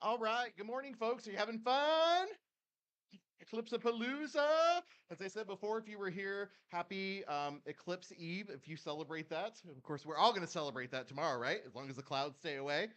All right. Good morning, folks. Are you having fun? Eclipse-a-palooza. As I said before, if you were here, happy Eclipse Eve if you celebrate that. Of course, we're all going to celebrate that tomorrow, right? As long as the clouds stay away.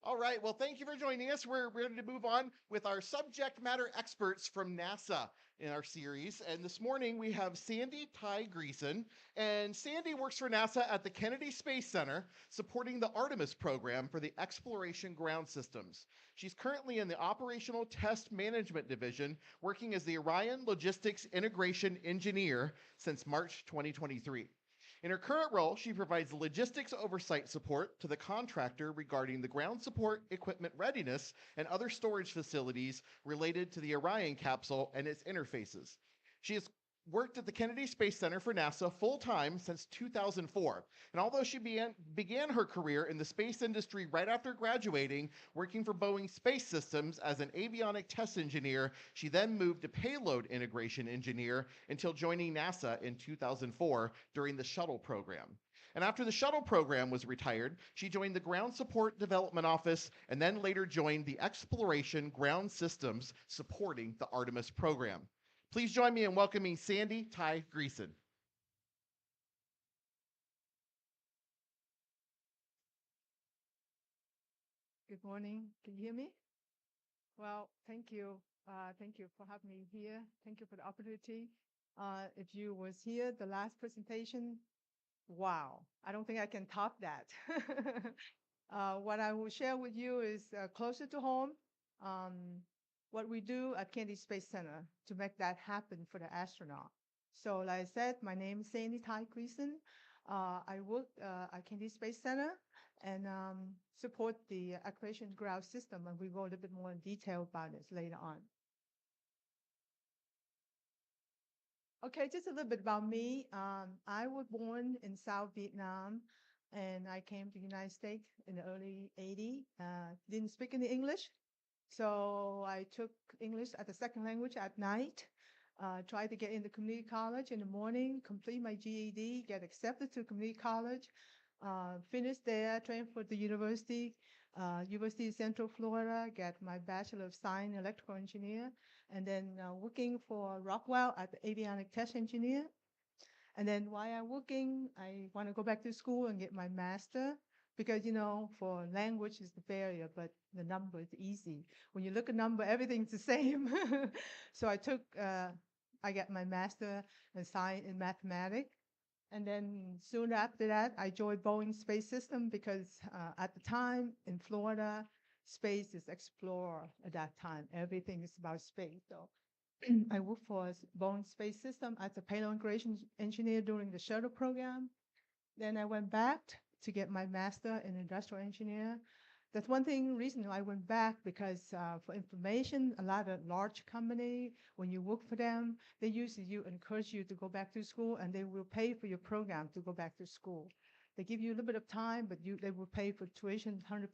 All right. Well, thank you for joining us. We're ready to move on with our subject matter experts from NASA in our series. And this morning we have Sandy Ty Greeson. And Sandy works for NASA at the Kennedy Space Center, supporting the Artemis program for the Exploration Ground Systems. She's currently in the Operational Test Management Division, working as the Orion Logistics Integration Engineer since March 2023. In her current role, she provides logistics oversight support to the contractor regarding the ground support, equipment readiness, and other storage facilities related to the Orion capsule and its interfaces. She has worked at the Kennedy Space Center for NASA full-time since 2004. And although she began her career in the space industry right after graduating, working for Boeing Space Systems as an avionic test engineer, she then moved to payload integration engineer until joining NASA in 2004 during the shuttle program. And after the shuttle program was retired, she joined the Ground Support Development Office and then later joined the Exploration Ground Systems supporting the Artemis program. Please join me in welcoming Sandy Ty Greeson. Good morning. Can you hear me? Well, thank you. Thank you for having me here. Thank you for the opportunity. If you was here, the last presentation, wow, I don't think I can top that. What I will share with you is closer to home, what we do at Kennedy Space Center to make that happen for the astronaut. So like I said, my name is Sandy Ty Greeson. I work at Kennedy Space Center and support the accreditation ground system, and we go a little bit more in detail about this later on. Okay, just a little bit about me. I was born in South Vietnam, and I came to the United States in the early 80s. Didn't speak any English, so I took English as a second language at night. Tried to get into community college in the morning, complete my GED, get accepted to community college, finished there, trained for the University of Central Florida, get my Bachelor of Science Electrical Engineer, and then working for Rockwell as the avionic test engineer. And then while I'm working, I want to go back to school and get my master because, you know, for language is the barrier, but the number is easy. When you look at number, everything's the same. So I took I got my master in science and mathematics. And then soon after that, I joined Boeing Space System because at the time in Florida, space is explored at that time. Everything is about space. So I worked for Boeing Space System as a payload integration engineer during the shuttle program. Then I went back to get my master in industrial engineer. That's one thing reason I went back because for information, a lot of large company, when you work for them, they usually encourage you to go back to school and they will pay for your program to go back to school. They give you a little bit of time, but they will pay for tuition 100%.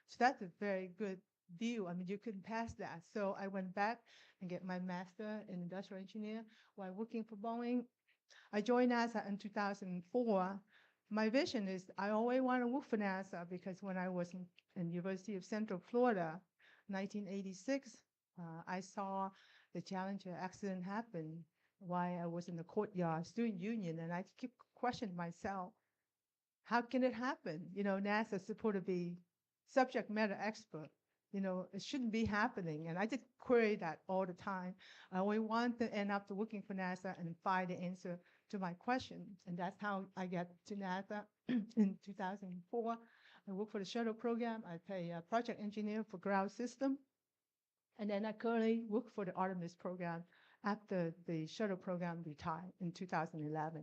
So that's a very good deal. I mean, you couldn't pass that. So I went back and get my master in industrial engineer while working for Boeing. I joined NASA in 2004. My vision is I always want to work for NASA because when I was in University of Central Florida, 1986, I saw the Challenger accident happen while I was in the courtyard student union, and I keep questioning myself, how can it happen? You know, NASA is supposed to be subject matter expert. You know, it shouldn't be happening. And I just query that all the time. I always want to end up to working for NASA and find the answer to my question. And that's how I got to NASA in 2004. I work for the shuttle program. I play a project engineer for ground system. And then I currently work for the Artemis program after the shuttle program retired in 2011.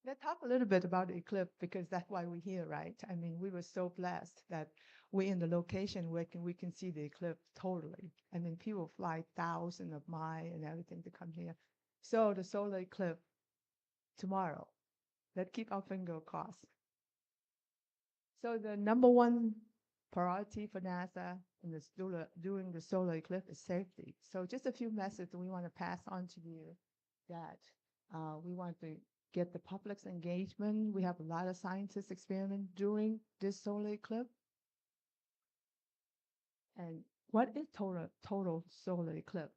Let's talk a little bit about the eclipse because that's why we're here, right? I mean, we were so blessed that we're in the location where we can see the eclipse totally. I mean, people fly thousands of miles and everything to come here. So the solar eclipse tomorrow. Let's keep our finger crossed. So the number one priority for NASA in during the solar eclipse is safety. So just a few messages we want to pass on to you that we want to get the public's engagement. We have a lot of scientists experiment during this solar eclipse. And what is total solar eclipse?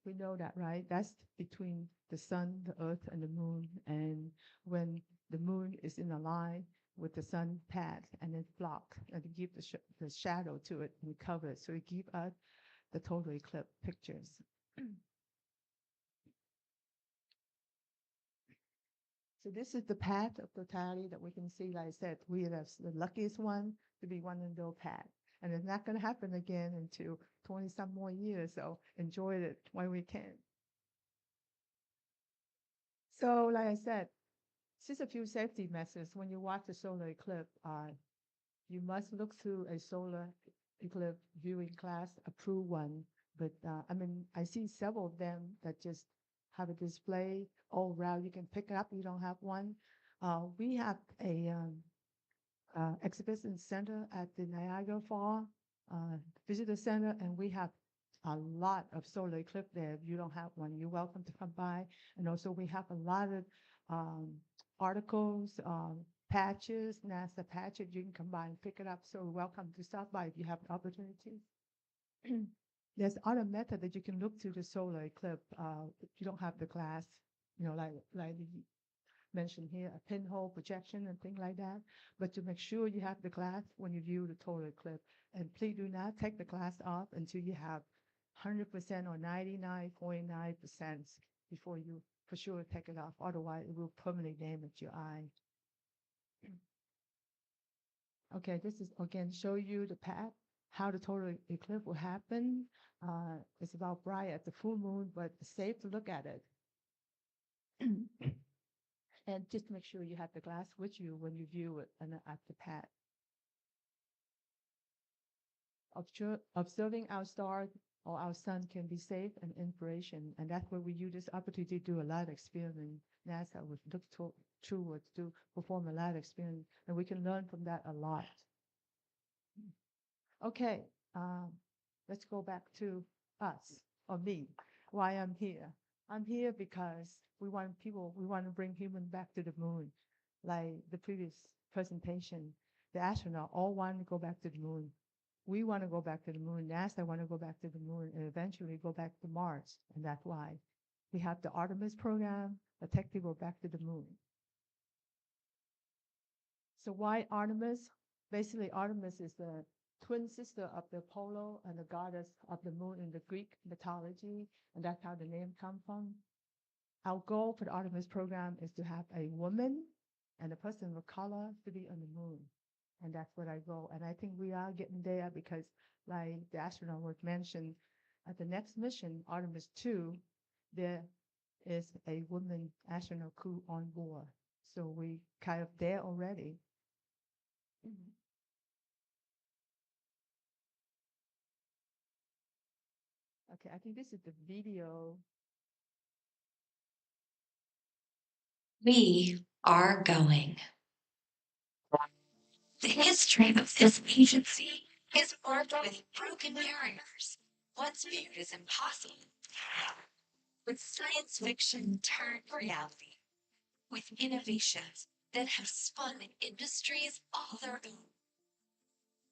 We know that, right? That's between the sun, the earth, and the moon. And when the moon is in a line with the sun path and it's blocked, and to give the shadow to it and cover it. So it gives us the total eclipse pictures. So this is the path of totality that we can see. Like I said, we are the luckiest one to be one in those path. And it's not going to happen again until 20 some more years. So enjoy it while we can. So like I said, just a few safety measures. When you watch the solar eclipse, you must look through a solar eclipse viewing class, approved one. But I mean, I see several of them that just have a display all around. You can pick it up. You don't have one. We have a exhibition center at the Niagara Falls Visitor Center, and we have a lot of solar eclipse there. If you don't have one, you're welcome to come by. And also, we have a lot of articles, patches, NASA patches. You can come by and pick it up. So welcome to stop by if you have the opportunity. There's other method that you can look to the solar eclipse. If you don't have the glass, you know, like mentioned here, a pinhole projection and things like that. But to make sure you have the glass when you view the total eclipse. And please do not take the glass off until you have 100% or 99.9% before you for sure take it off. Otherwise, it will permanently damage your eye. Okay, this is again show you the path, how the total eclipse will happen. It's about bright at the full moon, but it's safe to look at it. And just make sure you have the glass with you when you view it at the path. Observing our star or our sun can be safe and inspiration, and that's where we use this opportunity to do a lot of experiment. NASA would look towards to perform a lot of experiment, and we can learn from that a lot. Okay, let's go back to us or me. Why I'm here? I'm here because we want to bring humans back to the moon, like the previous presentation. The astronauts all want to go back to the moon. We want to go back to the moon. NASA want to go back to the moon and eventually go back to Mars. And that's why we have the Artemis program that take people back to the moon. So why Artemis? Basically, Artemis is the twin sister of the Apollo and the goddess of the moon in the Greek mythology, and that's how the name comes from. Our goal for the Artemis program is to have a woman and a person of color to be on the moon. And that's what I goal. And I think we are getting there because, like the astronaut was mentioned, at the next mission, Artemis 2, there is a woman astronaut crew on board. So we kind of there already. Mhm. Okay, I think this is the video. We are going. The history of this agency is marked with broken barriers, once viewed as impossible, with science fiction turned reality, with innovations that have spun industries all their own,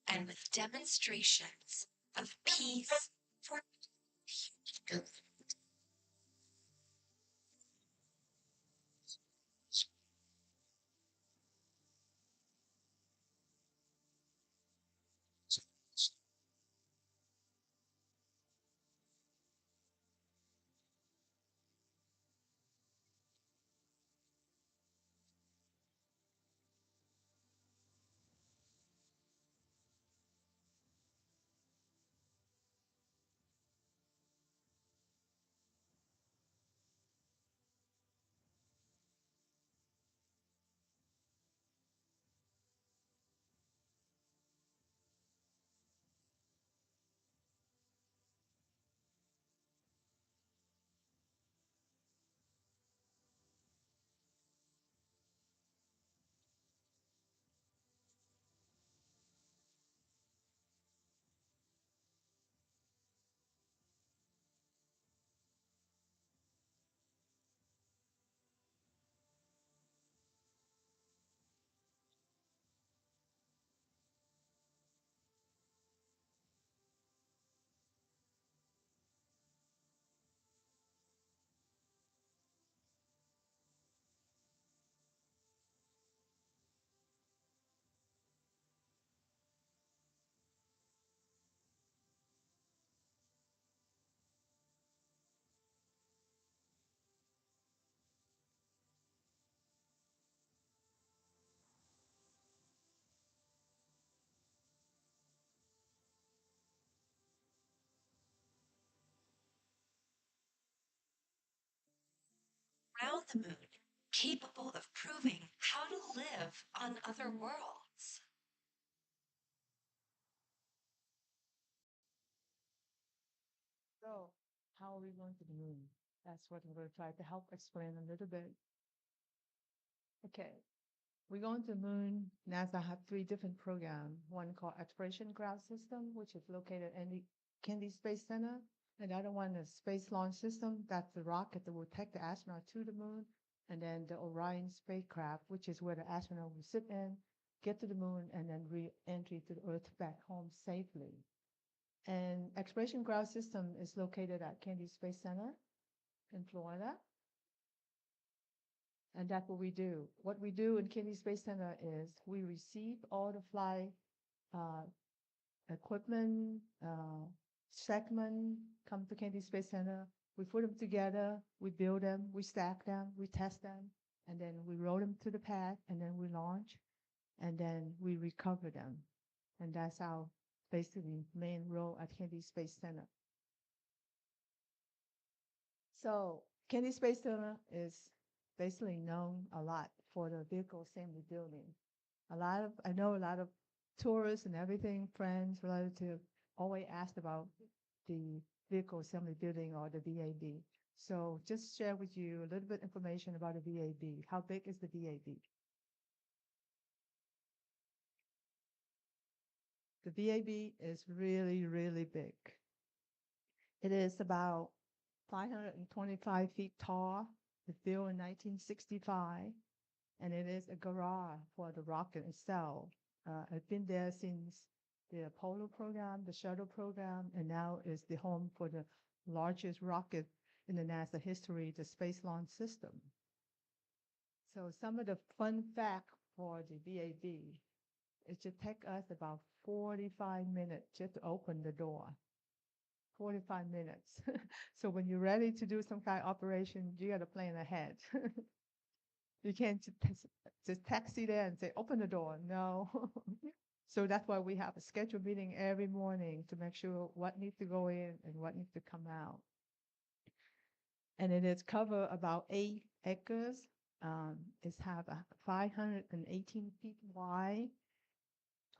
and with demonstrations of peace for humankind. Around the moon, capable of proving how to live on other worlds. So, how are we going to the moon? That's what I'm going to try to help explain a little bit. Okay, we're going to the moon. NASA have three different programs. One called Exploration Ground System, which is located in the Kennedy Space Center. Another one is Space Launch System. That's the rocket that will take the astronaut to the moon. And then the Orion spacecraft, which is where the astronaut will sit in, get to the moon, and then re-entry to the Earth back home safely. And Exploration Ground System is located at Kennedy Space Center in Florida. And that's what we do. What we do in Kennedy Space Center is we receive all the flight uh, equipment, segment come to Kennedy Space Center. We put them together, we build them, we stack them, we test them, and then we roll them to the pad, and then we launch, and then we recover them. And that's our basically main role at Kennedy Space Center. So Kennedy Space Center is basically known a lot for the vehicle assembly building. I know a lot of tourists and everything, friends, relatives, always asked about the vehicle assembly building or the VAB. So just share with you a little bit information about the VAB. How big is the VAB? The VAB is really, really big. It is about 525 feet tall. It was built in 1965, and it is a garage for the rocket itself. I've been there since the Apollo program, the shuttle program, and now is the home for the largest rocket in the NASA history, the Space Launch System. So some of the fun fact for the VAB It should take us about 45 minutes just to open the door. 45 minutes. So when you're ready to do some kind of operation, you got to plan ahead. You can't just taxi there and say, open the door. No. So that's why we have a scheduled meeting every morning to make sure what needs to go in and what needs to come out. And it is cover about 8 acres. It's have a 518 feet wide.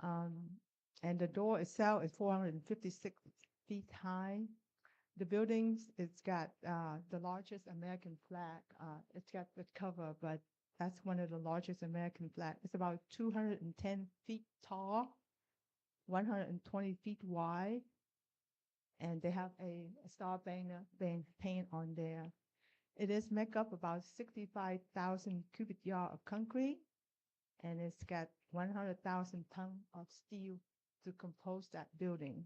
And the door itself is 456 feet high. The buildings, it's got the largest American flag. It's got the cover, but that's one of the largest American flag. It's about 210 feet tall, 120 feet wide, and they have a star banner paint on there. It is make up about 65,000 cubic yard of concrete, and it's got 100,000 tons of steel to compose that building.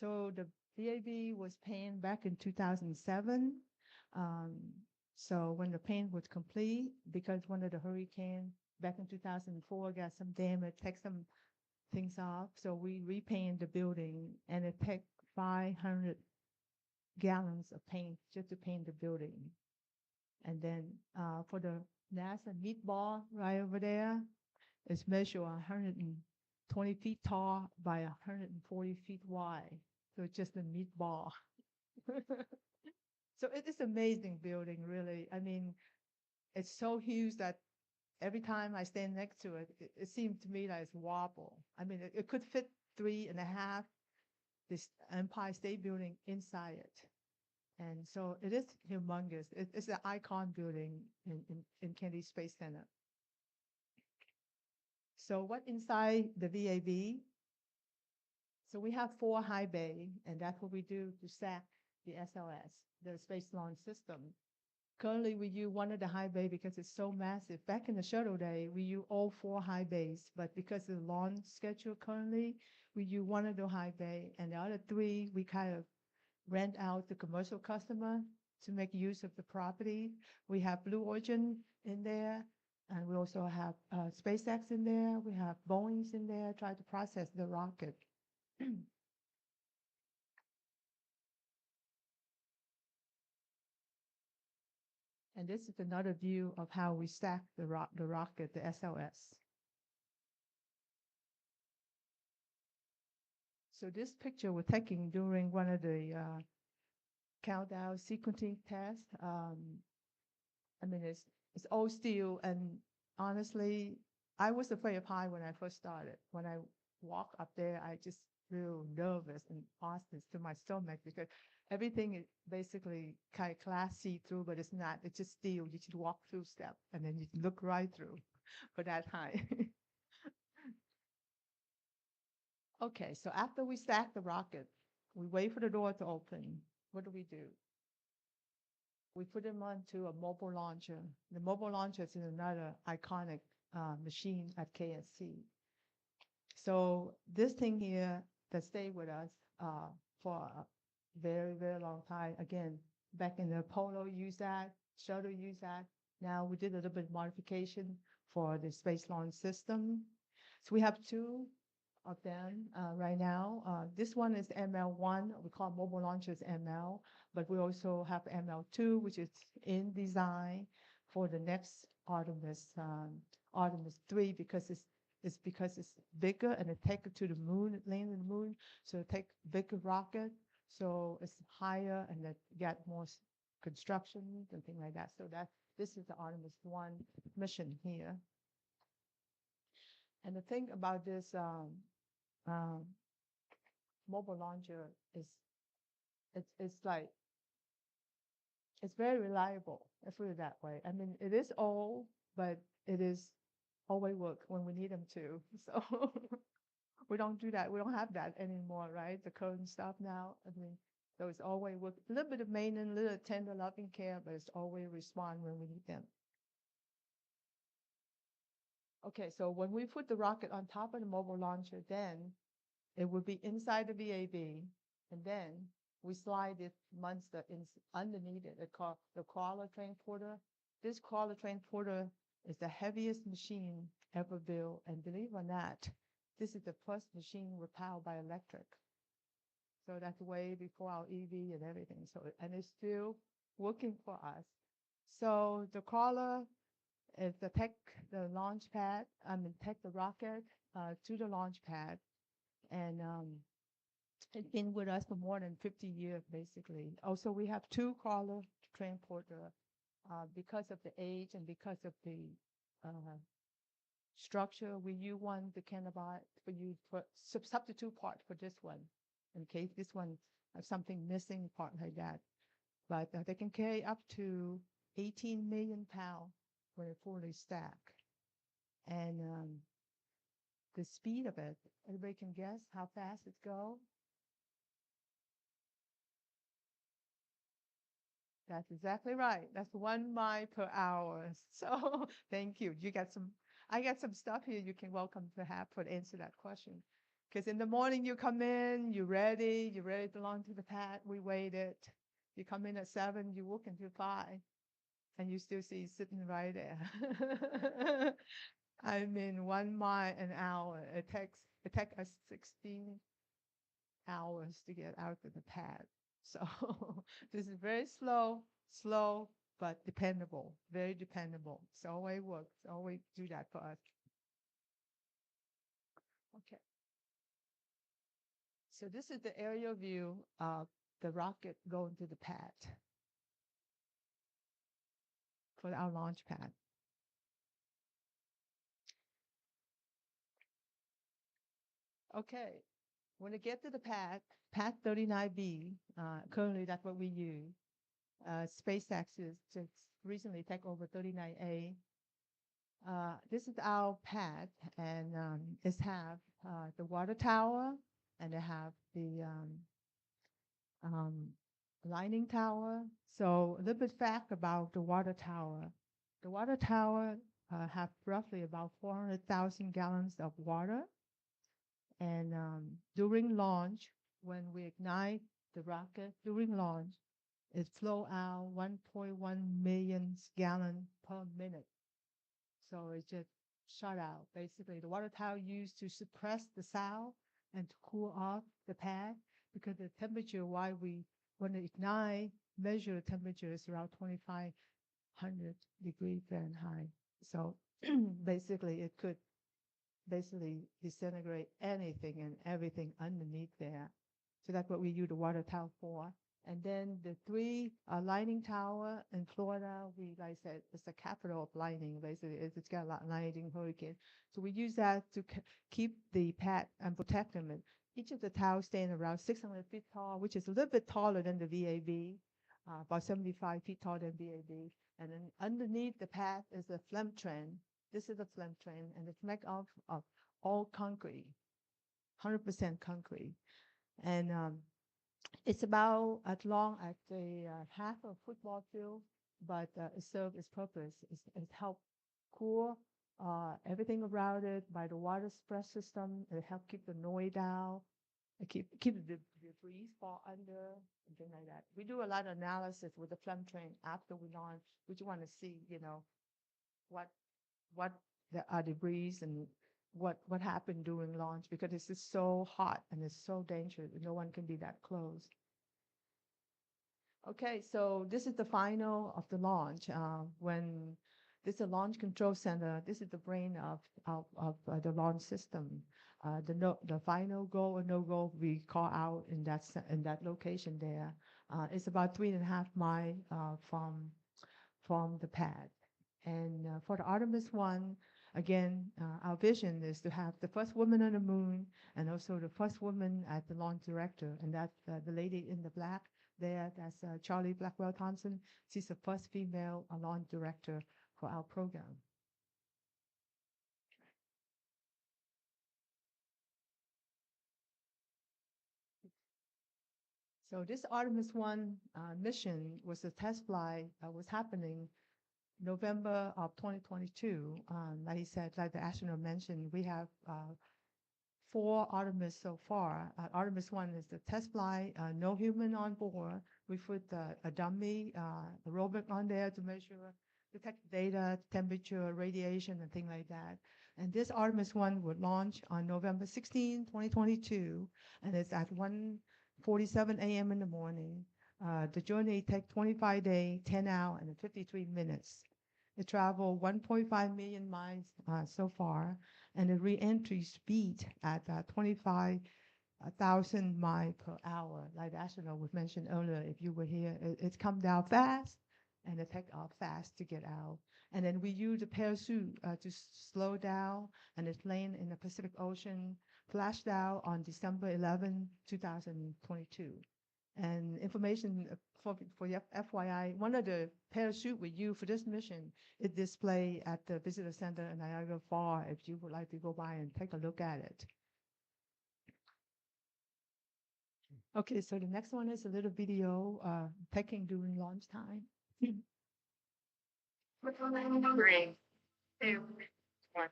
So the VAB was painted back in 2007. Um, so when the paint was complete, because one of the hurricane back in 2004 got some damage, take some things off. So we repainted the building, and it took 500 gallons of paint just to paint the building. And then for the NASA meatball right over there, it's measured 120 feet tall by 140 feet wide. So it's just a meatball. So it is amazing building, really. I mean, it's so huge that every time I stand next to it, it seems to me that it's wobble. I mean, it could fit 3.5 this Empire State Building inside it. And so it is humongous. It's an icon building in Kennedy Space Center. So what inside the VAB? So we have 4 high bay, and that's what we do to stack the SLS, the Space Launch System. Currently, we use one of the high bay because it's so massive. Back in the shuttle day, we use all 4 high bays, but because of the launch schedule currently, we use one of the high bay, and the other 3, we kind of rent out to commercial customer to make use of the property. We have Blue Origin in there, and we also have SpaceX in there. We have Boeing's in there, try to process the rocket. And this is another view of how we stack the rocket, the SLS. So this picture we're taking during one of the countdown sequencing tests. I mean, it's all steel, and honestly, I was afraid of height when I first started. When I walked up there, I just feel nervous and hostage to my stomach because everything is basically kind of glass see-through, but it's not. It's just steel. You should walk through step, and then you look right through for that high. Okay, so after we stack the rocket, we wait for the door to open. What do? We put them onto a mobile launcher. The mobile launcher is another iconic machine at KSC. So this thing here that stayed with us for a very, very long time. Again, back in the Apollo used that, shuttle used that. Now we did a little bit of modification for the Space Launch System. So we have 2 of them right now. This one is ML1. We call mobile launchers ML, but we also have ML2, which is in design for the next Artemis 3, because it's bigger and it takes it to the moon, land on the moon. So it take bigger rocket, so it's higher and it get more construction and things like that. So this is the Artemis 1 mission here. And the thing about this mobile launcher is it's like it's very reliable. Let's put it that way. I mean, it is old, but it is always work when we need them to. So we don't do that. We don't have that anymore, right? The current stuff now. I mean, so it's always work. A little bit of maintenance, a little tender loving care, but it's always respond when we need them. Okay, so when we put the rocket on top of the mobile launcher, then it would be inside the VAB, and then We slide this monster underneath it. It's called the crawler transporter. This crawler transporter is the heaviest machine ever built. And believe it or not, this is the first machine powered by electric. So that's way before our EV and everything. So, and it's still working for us. So the crawler is to take the launch pad, take the rocket to the launch pad. And it's been with us for more than 50 years, basically. Also, we have two crawler transporter because of the age and because of the structure. We use one, the cannabis, for substitute part for this one, in case this one has something missing part like that. But they can carry up to 18 million pounds when it fully stack. And the speed of it, everybody can guess how fast it goes? That's exactly right. That's 1 mile per hour. So thank you. I got some stuff here you can welcome to have to answer that question. Because in the morning you come in, you're ready to launch to the pad. We waited. You come in at 7, you work until 5, and you still see sitting right there. I mean, 1 mile an hour. It takes us 16 hours to get out of the pad. So this is very slow, but dependable, very dependable. It's always works, always do that for us. Okay. So this is the aerial view of the rocket going to the pad for our launch pad. Okay. When it gets to the pad 39B, currently that's what we use. SpaceX is just recently take over 39A. This is our pad, and it have the water tower, and it have the lining tower. So a little bit fact about the water tower. The water tower have roughly about 400,000 gallons of water. And during launch, when we ignite the rocket during launch, it flow out 1.1 million gallons per minute. So it just shut out. Basically, the water tower used to suppress the sound and to cool off the pad because the temperature, when it ignite, measure temperature is around 2,500 degrees Fahrenheit. So basically, it could disintegrate anything and everything underneath there. So that's what we use the water tower for. And then the 3 lighting tower in Florida, like I said, it's the capital of lightning. Basically, it's got a lot of lightning, hurricane. So we use that to keep the pad and protect them. And each of the towers staying around 600 feet tall, which is a little bit taller than the VAB, about 75 feet taller than VAB. And then underneath the pad is the flame train. This is the flame train, and it's made of all concrete, 100% concrete. And it's about as long as a half a football field, but it serves its purpose. It helps cool everything around it by the water spread system. It helps keep the noise down. It keep the debris fall under and things like that. We do a lot of analysis with the flame train after we launch. We just want to see, what the debris and what happened during launch because it's just so hot and it's so dangerous. No one can be that close. Okay, so this is the final of the launch. When this is a launch control center, this is the brain of the launch system. The final go or no go we call out in that location there. It's about 3.5 miles from the pad. And for the Artemis 1, again, our vision is to have the first woman on the moon and also the first woman as the launch director. And that's the lady in the black there, that's Charlie Blackwell Thompson. She's the first female launch director for our program. So this Artemis 1 mission was a test flight was happening November of 2022. Like he said, like the astronaut mentioned, we have 4 Artemis so far. Artemis 1 is the test flight, no human on board. We put a dummy, a robot on there to measure, detect data, temperature, radiation, and things like that. And this Artemis 1 would launch on November 16, 2022, and it's at 1:47 a.m. in the morning. The journey takes 25 days, 10 hours, and 53 minutes. It traveled 1.5 million miles so far, and the re-entry speed at 25,000 miles per hour. Like the astronaut was mentioned earlier, if you were here, it's come down fast, and it take off fast to get out. And then we use a parachute to slow down, and it's laying in the Pacific Ocean, flashed out on December 11, 2022. And information for your FYI, one of the parachute we use for this mission is displayed at the visitor center in Niagara Falls if you would like to go by and take a look at it. Okay, so the next one is a little video taken during launch time. 3, 2, 1.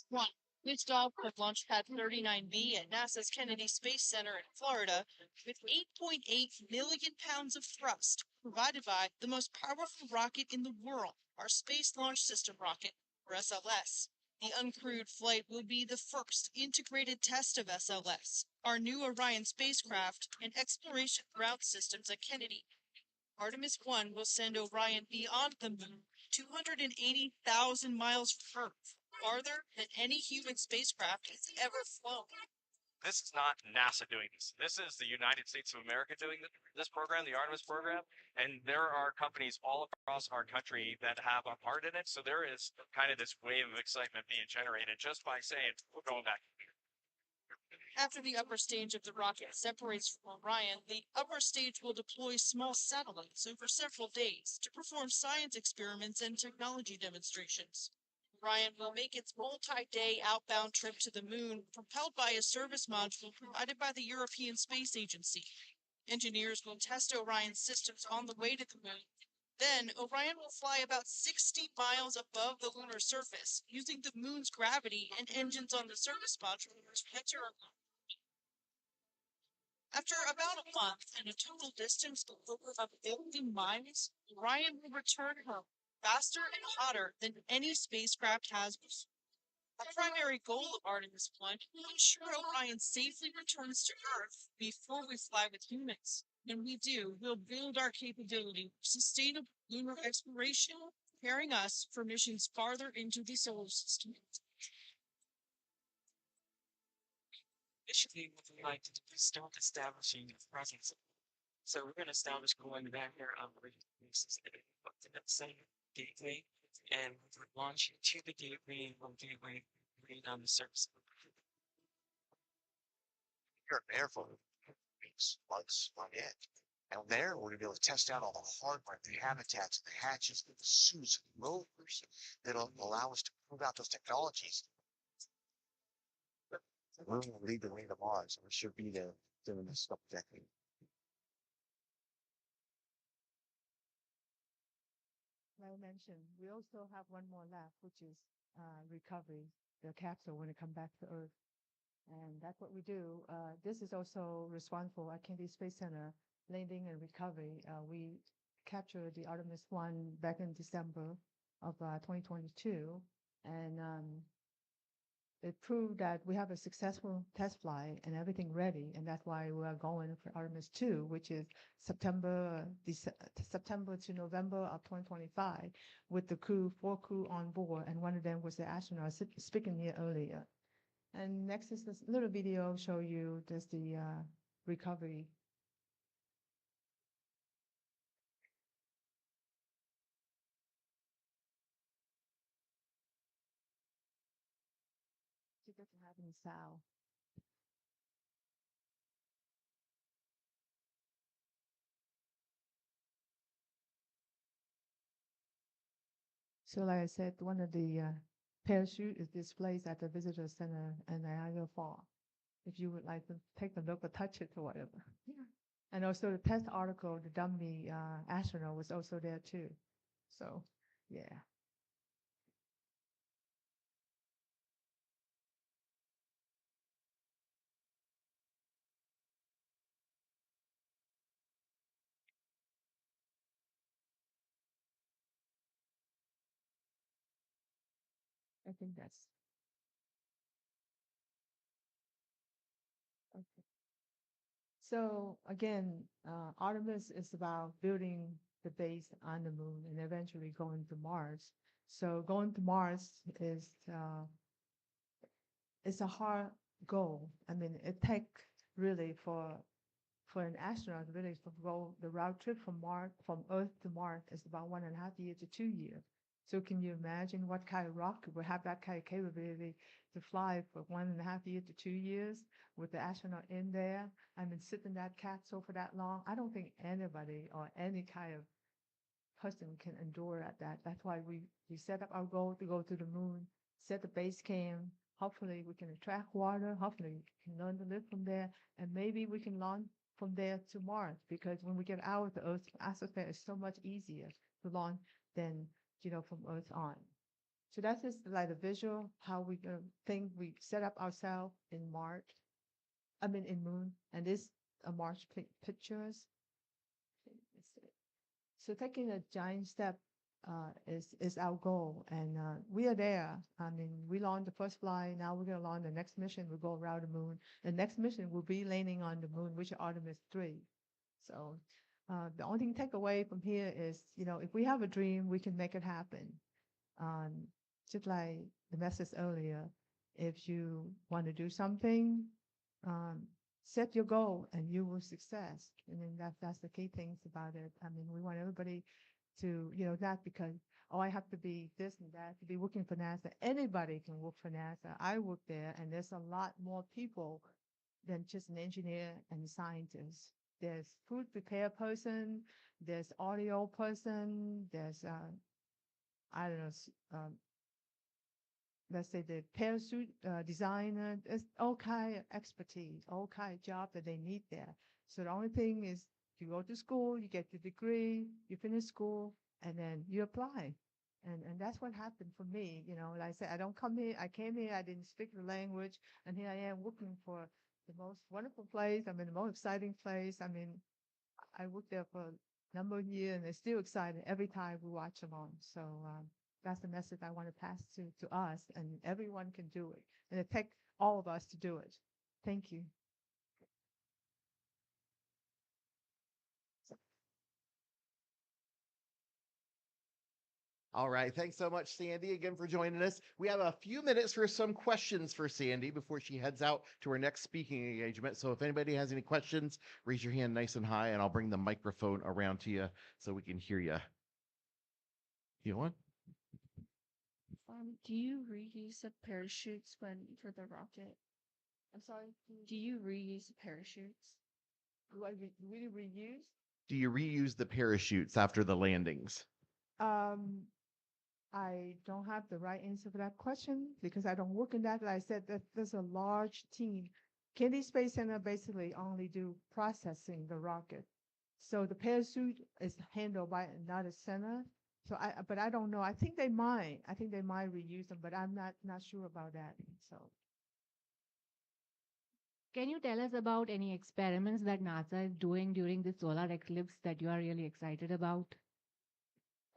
One. Liftoff of Launch Pad 39B at NASA's Kennedy Space Center in Florida with 8.8 million pounds of thrust provided by the most powerful rocket in the world, our Space Launch System rocket, or SLS. The uncrewed flight will be the first integrated test of SLS, our new Orion spacecraft, and exploration ground systems at Kennedy. Artemis 1 will send Orion beyond the moon, 280,000 miles from Earth, farther than any human spacecraft has ever flown. This is not NASA doing this. This is the United States of America doing this program, the Artemis program, and there are companies all across our country that have a part in it. So there is kind of this wave of excitement being generated just by saying, we're going back. After the upper stage of the rocket separates from Orion, the upper stage will deploy small satellites over several days to perform science experiments and technology demonstrations. Orion will make its multi-day outbound trip to the moon, propelled by a service module provided by the European Space Agency. Engineers will test Orion's systems on the way to the moon. Then, Orion will fly about 60 miles above the lunar surface, using the moon's gravity and engines on the service module to enter a After about a month and a total distance of over 1 billion miles, Orion will return home faster and hotter than any spacecraft has before. A primary goal of Artemis 1 will ensure Orion safely returns to Earth before we fly with humans. When we do, we'll build our capability for sustainable lunar exploration, preparing us for missions farther into the solar system. Initially, what we like to do is start establishing a presence. So we're going to establish going back there on a regular basis and up to that same gateway, and we're launching to the gateway from gateway right on the surface. Here at Airflow, weeks, months on end. And there, we're going to be able to test out all the hardware, the habitats, the hatches, the suits, and rovers that'll allow us to prove out those technologies. We're going to lead the way to Mars, and we should be there during this couple decade. Like I mentioned, we also have one more left, which is recovery, the capsule when it comes back to Earth. And that's what we do. This is also responsible at Kennedy Space Center, landing and recovery. We captured the Artemis 1 back in December of 2022. And it proved that we have a successful test flight and everything ready. And that's why we are going for Artemis 2, which is September to November of 2025 with the crew, 4 crew on board. And one of them was the astronaut speaking here earlier. And next is this little video show you just the recovery. She doesn't have any sound. So like I said, one of the parachute is displayed at the visitor center in Niagara Falls. If you would like to take a look or touch it or whatever. Yeah. And also the test article, the dummy astronaut was also there too. So, yeah. think that's okay. So again, Artemis is about building the base on the moon and eventually going to Mars. So going to Mars is it's a hard goal. I mean, it takes really for an astronaut really to go the round trip from Mars from Earth to Mars is about 1.5 years to 2 years. So can you imagine what kind of rocket will have that kind of capability to fly for 1.5 years to 2 years with the astronaut in there? I mean, sit in that capsule for that long. I don't think anybody or any kind of person can endure at that. That's why we set up our goal to go to the moon, set the base camp. Hopefully we can attract water. Hopefully we can learn to live from there. And maybe we can launch from there to Mars because when we get out of the Earth's atmosphere, it's so much easier to launch than, from Earth on. So that's just like a visual, how we think we set up ourselves in Mars. I mean, in moon. And this are Mars pictures. So taking a giant step is our goal, and we are there. I mean, we launched the first flight. Now we're gonna launch the next mission. We'll go around the moon. The next mission will be landing on the moon, which is Artemis 3. So the only thing to take away from here is, if we have a dream, we can make it happen. Um, just like the message earlier, if you want to do something, um, set your goal and you will success. And then that's the key things about it. I mean, we want everybody to, not because, oh, I have to be this and that, to be working for NASA. Anybody can work for NASA. I work there, and there's a lot more people than just an engineer and scientist. There's food prepare person, there's audio person, there's, I don't know, let's say the parachute designer, there's all kind of expertise, all kind of job that they need there. So the only thing is you go to school, you get your degree, you finish school, and then you apply. And that's what happened for me. Like I said, I came here, I didn't speak the language, and here I am working for the most wonderful place. I mean, the most exciting place. I mean, I worked there for a number of years, and it's still exciting every time we watch them on. So that's the message I want to pass to us, and everyone can do it. And it takes all of us to do it. Thank you. All right. Thanks so much, Sandy, again for joining us. We have a few minutes for some questions for Sandy before she heads out to her next speaking engagement. So if anybody has any questions, raise your hand nice and high, and I'll bring the microphone around to you so we can hear you. You want? Do you reuse the parachutes for the rocket? I'm sorry. Do you reuse the parachutes? Do I really reuse? Do you reuse the parachutes after the landings? I don't have the right answer for that question because I don't work in that. Like I said, that there's a large team. Kennedy Space Center basically only do processing the rocket. So the parachute is handled by another center. But I don't know. I think they might. I think they might reuse them, but I'm not sure about that. So. Can you tell us about any experiments that NASA is doing during the solar eclipse that you are really excited about?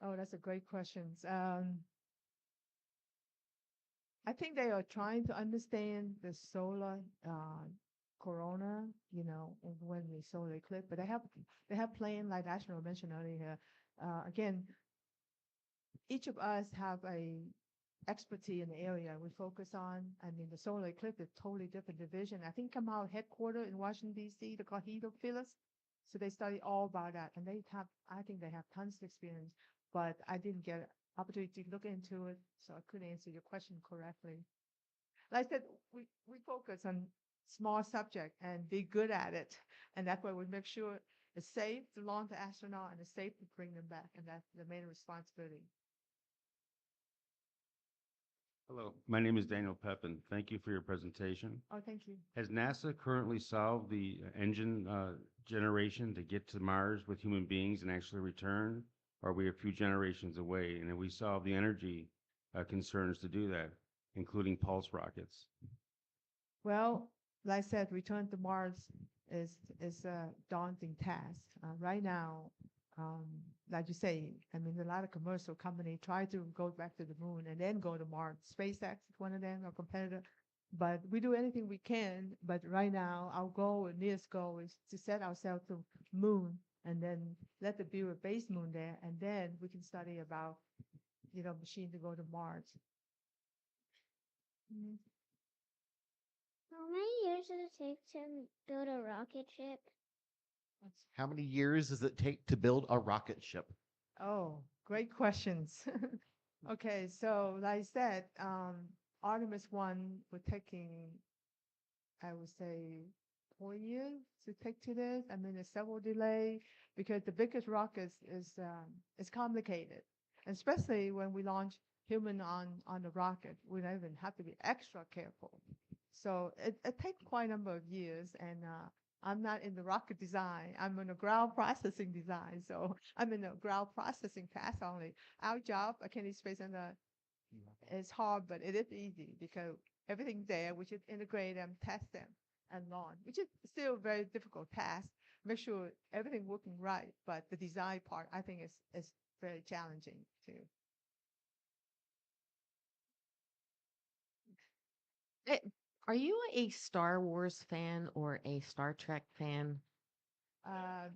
Oh, that's a great question. I think they are trying to understand the solar corona, and when the solar eclipse. But they have planned, like Ashton mentioned earlier. Again, each of us have a expertise in the area we focus on. I mean, the solar eclipse is totally different division. I think come out headquartered in Washington, D.C., the Cahito Phyllis. So they study all about that. And I think they have tons of experience, but I didn't get an opportunity to look into it, so I couldn't answer your question correctly. Like I said, we focus on small subject and be good at it. And that's why we make sure it's safe to launch the astronaut and it's safe to bring them back. And that's the main responsibility. Hello, my name is Daniel Pepin. Thank you for your presentation. Oh, thank you. Has NASA currently solved the engine generation to get to Mars with human beings and actually return? Or are we a few generations away? And have we solved the energy concerns to do that, including pulse rockets? Well, like I said, return to Mars is a daunting task. Right now, um, like you say, I mean, a lot of commercial company try to go back to the moon and then go to Mars. SpaceX is one of them, our competitor. But we do anything we can. But right now, our goal, nearest goal, is to set ourselves to moon and then let the build a base moon there, and then we can study about, machine to go to Mars. Mhm. How many years does it take to build a rocket ship? How many years does it take to build a rocket ship? Oh, great questions. Okay, so like I said, Artemis 1 we're taking, I would say, 4 years to take to this. I mean, there's several delay because the biggest rockets is complicated, and especially when we launch human on the rocket, we even have to be extra careful. So it takes quite a number of years, and I'm not in the rocket design. I'm in the ground processing design. So I'm in the ground processing task only. Our job at Kennedy Space Center is hard, but it is easy because everything's there. We should integrate them, test them, and launch, which is still a very difficult task. Make sure everything working right, but the design part I think is very challenging too. Eh, Are you a Star Wars fan or a Star Trek fan? Uh,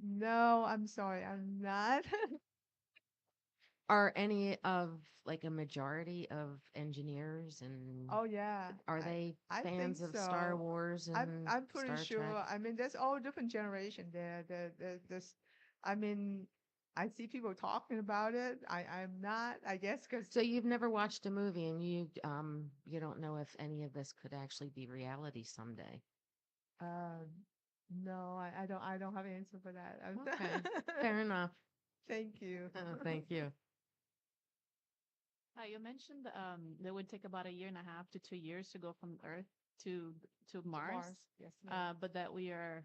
no, I'm sorry, I'm not. Are any of like a majority of engineers and Oh yeah, are I they I think fans of Star so. Wars I'm and I'm pretty Star sure. Trek? I mean, there's all different generation there. This, I mean, I see people talking about it. I'm not. I guess because So you've never watched a movie and you don't know if any of this could actually be reality someday. um, no, I don't have an answer for that. Okay, fair enough. Thank you. Thank you. You mentioned it would take about a year and a half to 2 years to go from Earth to to Mars, Mars, yes, ma'am. but that we are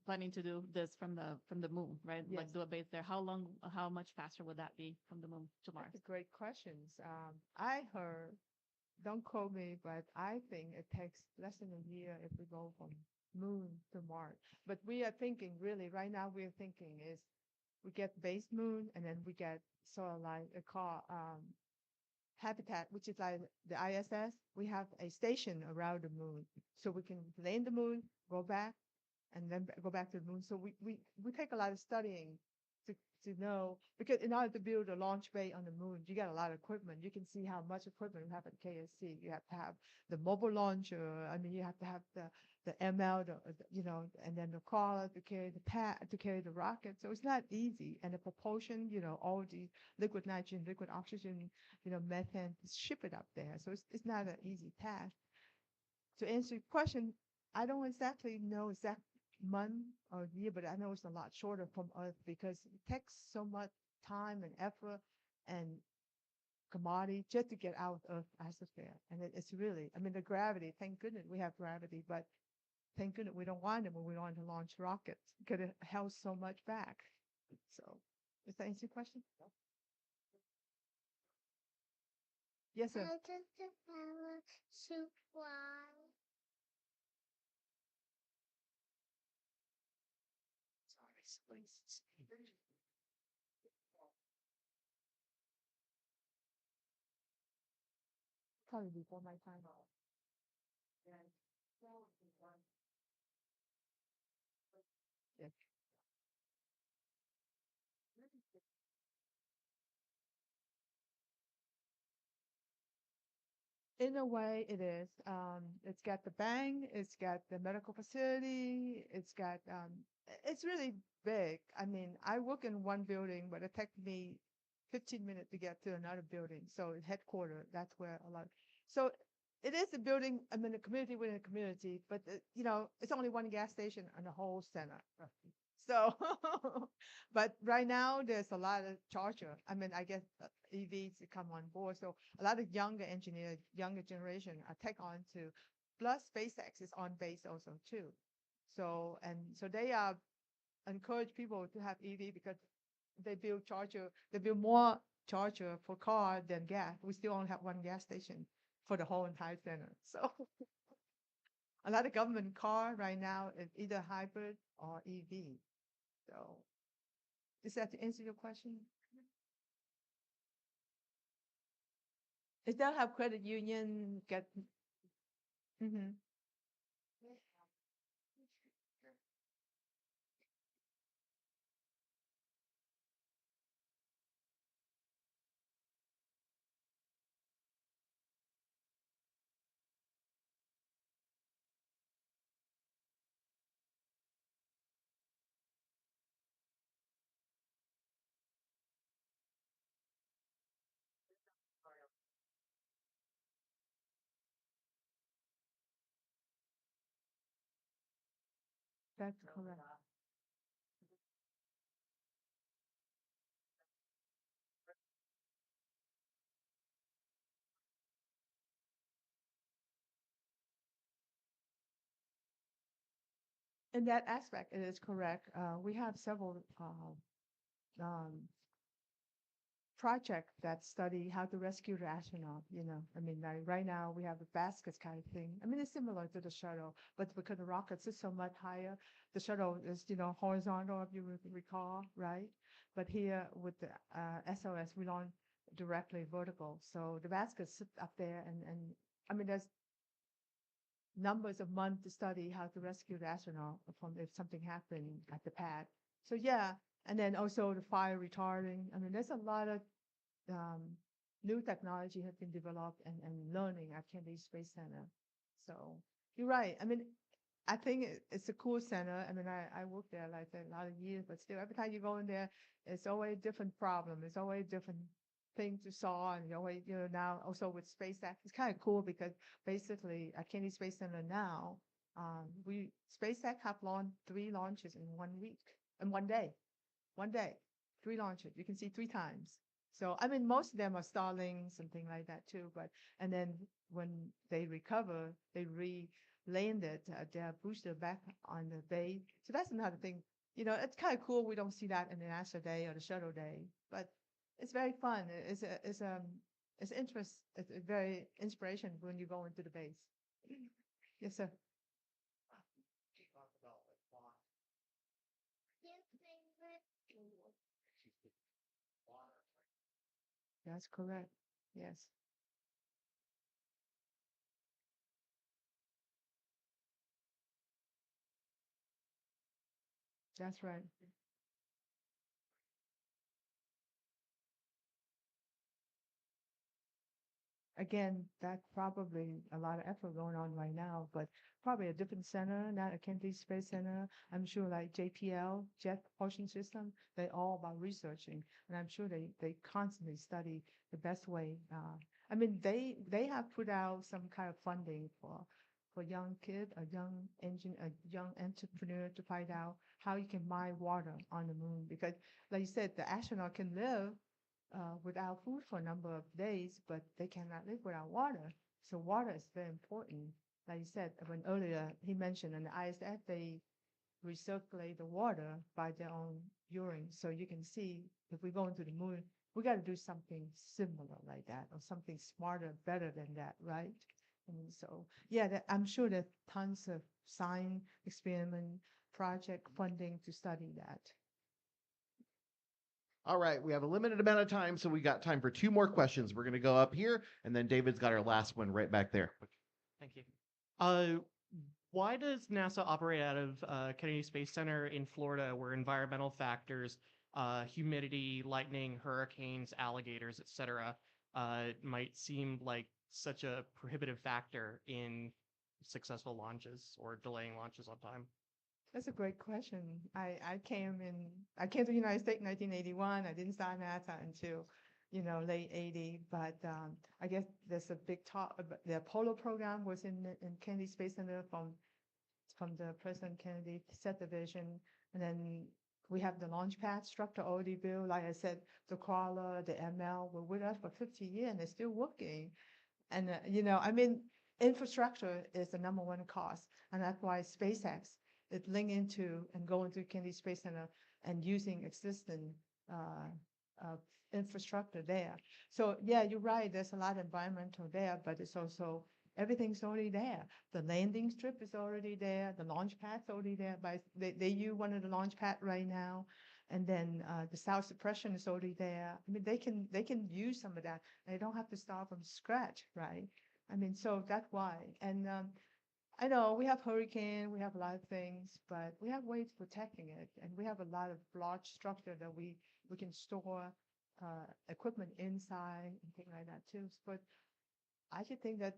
planning to do this from the moon, right? Like Yes. do a base there. How much faster would that be from the moon to Mars? That's a great questions. I heard, don't quote me, but I think it takes less than a year if we go from moon to Mars. But we are thinking, really, right now we are thinking is we get base moon and then we get sort of like a car habitat, which is like the ISS. We have a station around the moon, so we can land the moon, go back, and then go back to the moon. So we take a lot of studying to to know, because in order to build a launch bay on the moon, you got a lot of equipment. You can see how much equipment we have at KSC. You have to have the mobile launcher. I mean, you have to have the ML, and then the crawler to carry the pad to carry the rocket. So it's not easy. And the propulsion, all the liquid nitrogen, liquid oxygen, methane, to ship it up there. So it's not an easy task. To answer your question, I don't exactly know exact month or year, but I know it's a lot shorter from Earth because it takes so much time and effort and commodity just to get out of Earth's atmosphere. And it's really, I mean, the gravity, thank goodness we have gravity, but thank goodness we don't want it when we want to launch rockets because it held so much back. So, does that answer your question? Yes, sir. How does the parachute fly? Sorry, please. Probably before my time. Yeah. In a way, it is. It's got the bank, it's got the medical facility, it's really big. I mean, I work in one building, but it takes me 15 minutes to get to another building. So headquarters, that's where a lot. So it is a building, I mean, a community within a community, but it's only one gas station in the whole center. So, but right now there's a lot of charger. I mean, I guess EVs to come on board. So a lot of younger engineers, younger generation are take on to, plus SpaceX is on base also too. So they are encourage people to have EV because they build more charger for car than gas. We still only have one gas station for the whole entire center. So a lot of government car right now is either hybrid or EV. So Is that to answer your question? If they'll have credit union get. Mhm. That's correct. In that aspect, it is correct. We have several project that study how to rescue the astronaut, I mean, like right now we have the baskets kind of thing. I mean, it's similar to the shuttle, but because the rockets is so much higher, the shuttle is, horizontal, if you recall, right? But here with the SOS, we launch directly vertical. So the baskets sit up there and I mean, there's numbers of months to study how to rescue the astronaut from if something happened at the pad. So yeah, and then also the fire retarding. I mean, there's a lot of um, new technology has been developed and learning at Kennedy Space Center. So you're right. I mean, I think it's a cool center. I mean, I worked there like a lot of years, but still, every time you go in there, it's always a different problem. It's always a different thing to solve. And you always, now also with SpaceX, it's kind of cool because basically at Kennedy Space Center now, SpaceX have launched 3 launches in 1 week, in 1 day, 3 launches. You can see 3 times. So, I mean, most of them are Starlink, something like that too. But, and then when they recover, they landed their booster back on the bay. So that's another thing. It's kind of cool. We don't see that in the NASA day or the shuttle day, but it's very fun. It's interest. It's a very inspiration when you go into the base. Yes, sir. That's correct. Yes, that's right. Again, that's probably a lot of effort going on right now, but probably a different center, not a Kennedy Space Center. I'm sure like JPL, Jet Propulsion System, they all about researching, and I'm sure they constantly study the best way. I mean, they have put out some kind of funding for young kid, a young entrepreneur to find out how you can mine water on the moon because, like you said, the astronaut can live without food for a number of days, but they cannot live without water. So water is very important. Like you said, when earlier he mentioned in the ISF, they recirculate the water by their own urine. So you can see if we go into the moon, we got to do something similar like that or something smarter, better than that, right? And so, yeah, I'm sure there's tons of science experiment project funding to study that. All right, we have a limited amount of time, so we got time for 2 more questions. We're going to go up here, and then David's got our last one right back there. Thank you. Why does NASA operate out of Kennedy Space Center in Florida, where environmental factors, humidity, lightning, hurricanes, alligators, etc., might seem like such a prohibitive factor in successful launches or delaying launches on time? That's a great question. I came to the United States in 1981. I didn't start NASA until, late 80. But I guess there's a big talk. The Apollo program was in Kennedy Space Center from the President Kennedy set the vision, and then we have the launch pad structure already built. Like I said, the crawler, the ML were with us for 50 years, and they're still working. And I mean, infrastructure is the #1 cost, and that's why SpaceX it link into and go into Kennedy Space Center and using existing infrastructure there. So yeah, you're right. There's a lot of environmental there, but it's also everything's already there. The landing strip is already there. The launch pad's already there. But they use one of the launch pad right now. And then the sound suppression is already there. I mean, they can use some of that. They don't have to start from scratch, right? I mean, so that's why. And I know we have hurricane, we have a lot of things, but we have ways of protecting it, and we have a lot of large structure that we can store equipment inside and things like that too. But I should think that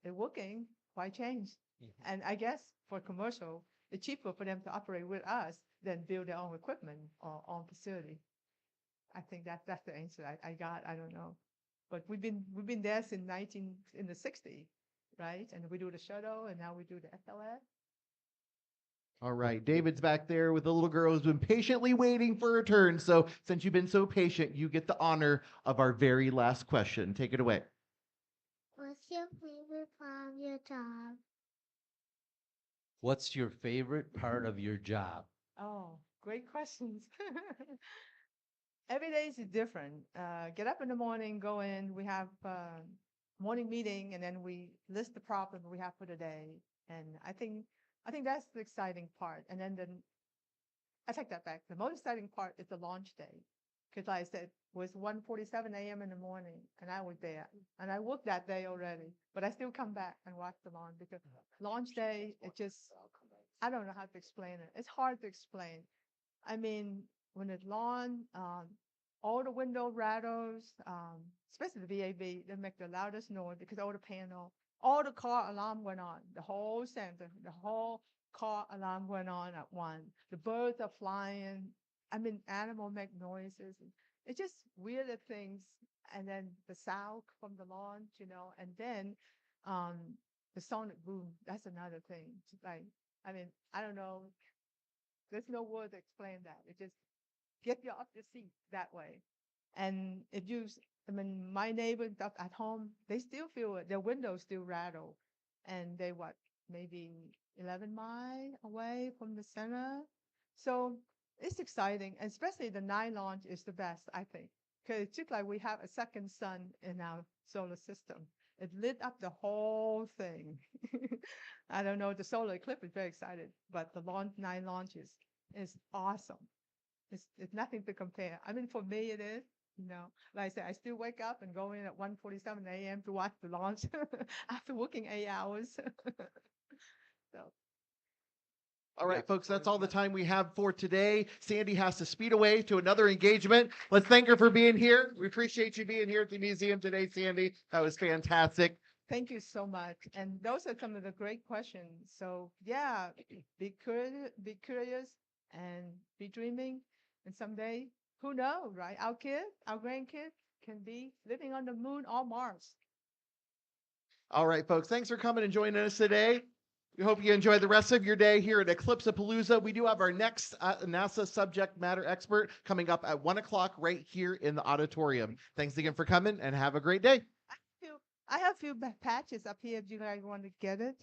they're working. Why change? And I guess for commercial, it's cheaper for them to operate with us than build their own equipment or own facility. I think that's the answer I got. I don't know, but we've been there since in the 60s, right? And we do the shuttle, and now we do the SLS. All right, David's back there with the little girl who's been patiently waiting for her turn. So since you've been so patient, you get the honor of our very last question. Take it away. What's your favorite part of your job? What's your favorite part of your job? Oh, great questions. Every day is different. Get up in the morning, go in. We have morning meeting, and then we list the problem we have for the day. And I think that's the exciting part. And then I take that back. The most exciting part is the launch day, because like I said, it was 1:47 a.m. in the morning, and I was there, and I worked that day already. But I still come back and watch the launch because launch day, it just I don't know how to explain it. It's hard to explain. I mean, when it's lawn, all the window rattles, especially the VAV, they make the loudest noise because all the panel, all the car alarm went on. The whole center, the whole car alarm went on at once. The birds are flying. I mean, animals make noises. It's just weird things. And then the sound from the launch, and then the sonic boom. That's another thing. It's like, I mean, I don't know. There's no word to explain that. It just get you off your seat that way. And I mean, my neighbors up at home, they still feel it. Their windows still rattle. And they, maybe 11 miles away from the center. So it's exciting. And especially the night launch is the best, I think. Because it's just like we have a second sun in our solar system. It lit up the whole thing. I don't know, the solar eclipse is very excited, but the night launch is awesome. It's nothing to compare. I mean, for me it is, like I said, I still wake up and go in at 1:47 a.m. to watch the launch after working 8 hours. So. All right, folks, that's all the time we have for today. Sandy has to speed away to another engagement. Let's thank her for being here. We appreciate you being here at the museum today, Sandy. That was fantastic. Thank you so much. And those are some of the great questions. So yeah, be curious and be dreaming. And someday, who knows, right? Our grandkids can be living on the moon or Mars. All right, folks, thanks for coming and joining us today. We hope you enjoy the rest of your day here at Eclipse-a-Palooza. We do have our next NASA subject matter expert coming up at 1 o'clock right here in the auditorium. Thanks again for coming and have a great day. I have a few patches up here if you guys want to get it.